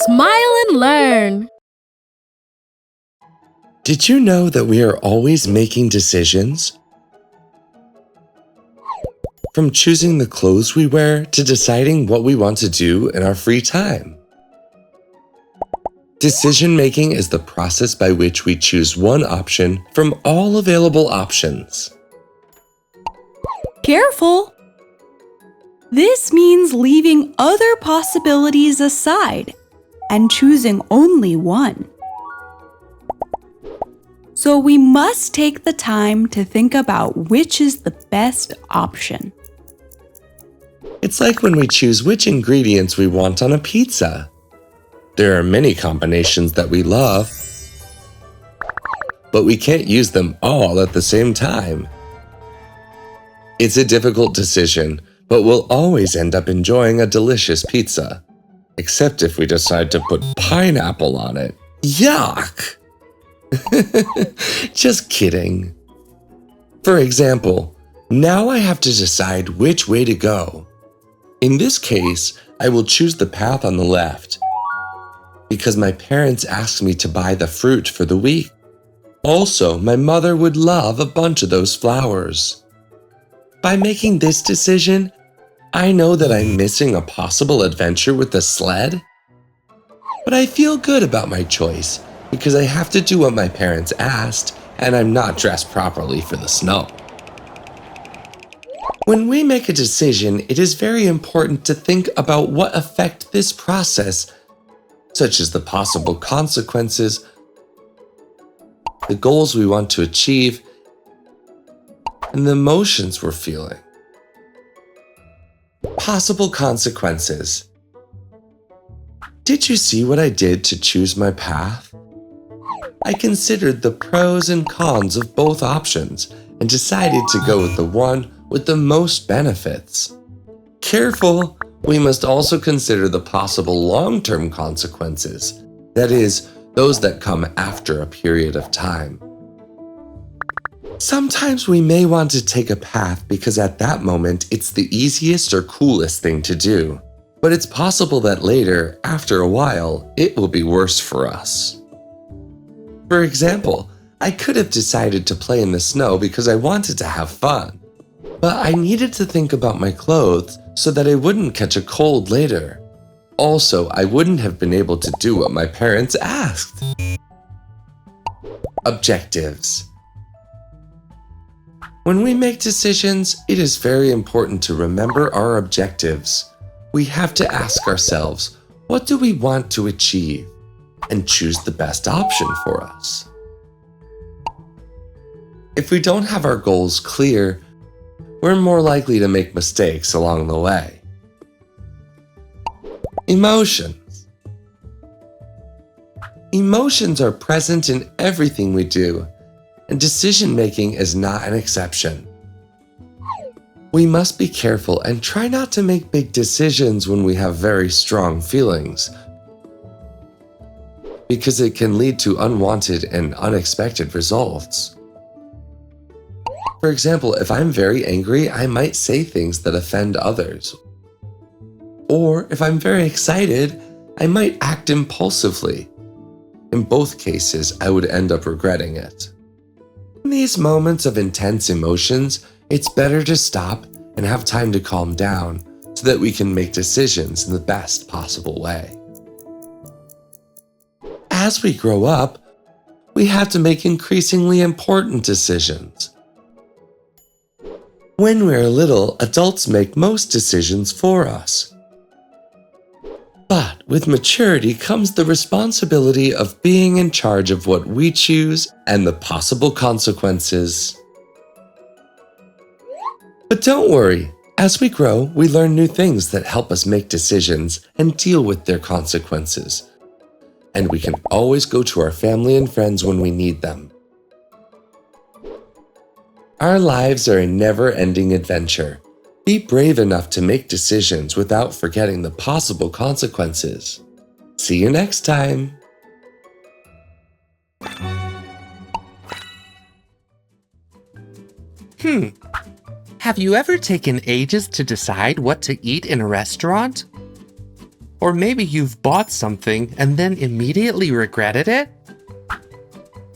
Smile and learn. Did you know that we are always making decisions? From choosing the clothes we wear to deciding what we want to do in our free time. Decision-making is the process by which we choose one option from all available options. Careful! This means leaving other possibilities aside and choosing only one. So we must take the time to think about which is the best option. It's like when we choose which ingredients we want on a pizza. There are many combinations that we love, but we can't use them all at the same time. It's a difficult decision, but we'll always end up enjoying a delicious pizza. Except if we decide to put pineapple on it. Yuck! Just kidding. For example, now I have to decide which way to go. In this case, I will choose the path on the left because my parents asked me to buy the fruit for the week. Also, my mother would love a bunch of those flowers. By making this decision, I know that I'm missing a possible adventure with the sled, but I feel good about my choice because I have to do what my parents asked and I'm not dressed properly for the snow. When we make a decision, it is very important to think about what affect this process, such as the possible consequences, the goals we want to achieve, and the emotions we're feeling. Possible consequences. Did you see what I did to choose my path? I considered the pros and cons of both options and decided to go with the one with the most benefits. Careful! We must also consider the possible long-term consequences, that is, those that come after a period of time. Sometimes we may want to take a path because at that moment it's the easiest or coolest thing to do, but it's possible that later, after a while, it will be worse for us. For example, I could have decided to play in the snow because I wanted to have fun, but I needed to think about my clothes so that I wouldn't catch a cold later. Also, I wouldn't have been able to do what my parents asked. Objectives. When we make decisions, it is very important to remember our objectives. We have to ask ourselves, what do we want to achieve? And choose the best option for us. If we don't have our goals clear, we're more likely to make mistakes along the way. Emotions. Emotions are present in everything we do, and decision-making is not an exception. We must be careful and try not to make big decisions when we have very strong feelings, because it can lead to unwanted and unexpected results. For example, if I'm very angry, I might say things that offend others. Or if I'm very excited, I might act impulsively. In both cases, I would end up regretting it. In these moments of intense emotions, it's better to stop and have time to calm down so that we can make decisions in the best possible way. As we grow up, we have to make increasingly important decisions. When we're little, adults make most decisions for us. But with maturity comes the responsibility of being in charge of what we choose and the possible consequences. But don't worry, as we grow, we learn new things that help us make decisions and deal with their consequences. And we can always go to our family and friends when we need them. Our lives are a never-ending adventure. Be brave enough to make decisions without forgetting the possible consequences. See you next time! Have you ever taken ages to decide what to eat in a restaurant? Or maybe you've bought something and then immediately regretted it?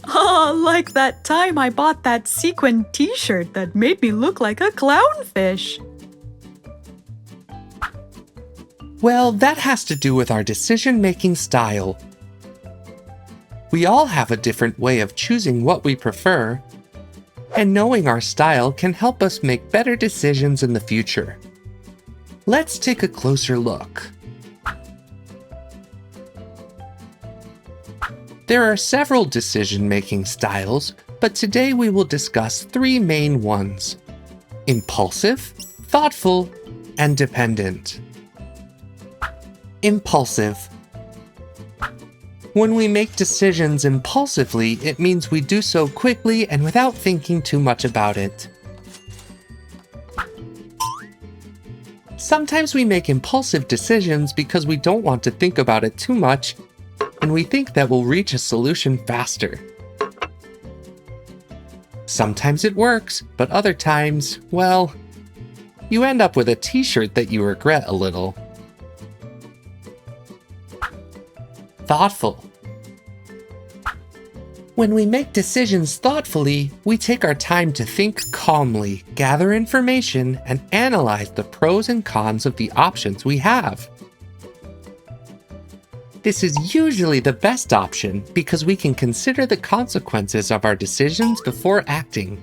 Oh, like that time I bought that sequin t-shirt that made me look like a clownfish. Well, that has to do with our decision-making style. We all have a different way of choosing what we prefer, and knowing our style can help us make better decisions in the future. Let's take a closer look. There are several decision-making styles, but today we will discuss three main ones: impulsive, thoughtful, and dependent. Impulsive. When we make decisions impulsively, it means we do so quickly and without thinking too much about it. Sometimes we make impulsive decisions because we don't want to think about it too much, and we think that we'll reach a solution faster. Sometimes it works, but other times, well, you end up with a t-shirt that you regret a little. Thoughtful. When we make decisions thoughtfully, we take our time to think calmly, gather information, and analyze the pros and cons of the options we have. This is usually the best option because we can consider the consequences of our decisions before acting.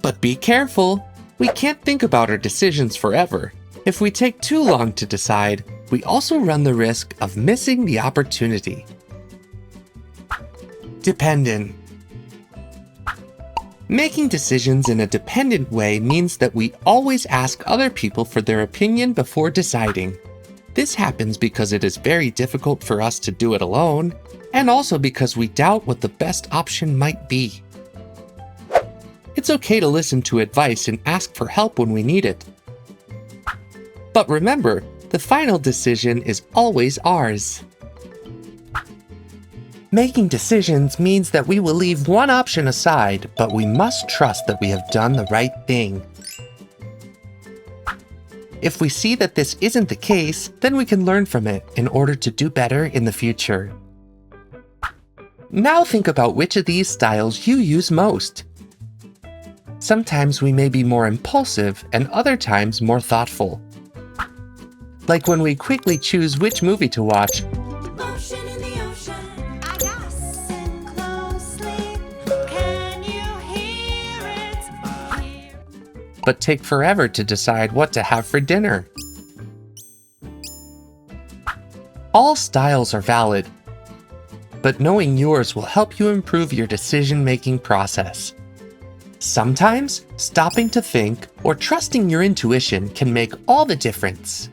But be careful! We can't think about our decisions forever. If we take too long to decide, we also run the risk of missing the opportunity. Dependent. Making decisions in a dependent way means that we always ask other people for their opinion before deciding. This happens because it is very difficult for us to do it alone, and also because we doubt what the best option might be. It's okay to listen to advice and ask for help when we need it. But remember, the final decision is always ours. Making decisions means that we will leave one option aside, but we must trust that we have done the right thing. If we see that this isn't the case, then we can learn from it in order to do better in the future. Now think about which of these styles you use most. Sometimes we may be more impulsive and other times more thoughtful. Like when we quickly choose which movie to watch, but take forever to decide what to have for dinner. All styles are valid, but knowing yours will help you improve your decision-making process. Sometimes, stopping to think or trusting your intuition can make all the difference.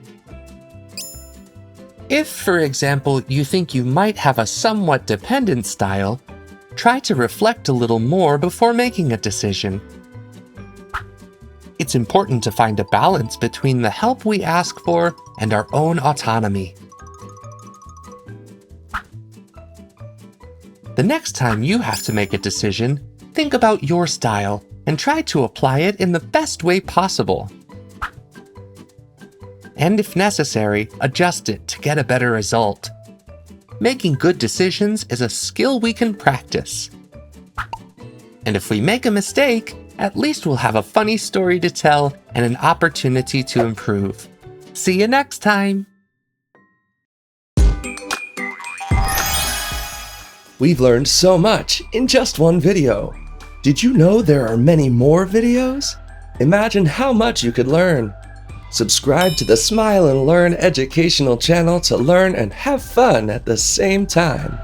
If, for example, you think you might have a somewhat dependent style, try to reflect a little more before making a decision. It's important to find a balance between the help we ask for and our own autonomy. The next time you have to make a decision, think about your style and try to apply it in the best way possible. And if necessary, adjust it to get a better result. Making good decisions is a skill we can practice. And if we make a mistake, at least we'll have a funny story to tell and an opportunity to improve. See you next time! We've learned so much in just one video. Did you know there are many more videos? Imagine how much you could learn. Subscribe to the Smile and Learn educational channel to learn and have fun at the same time.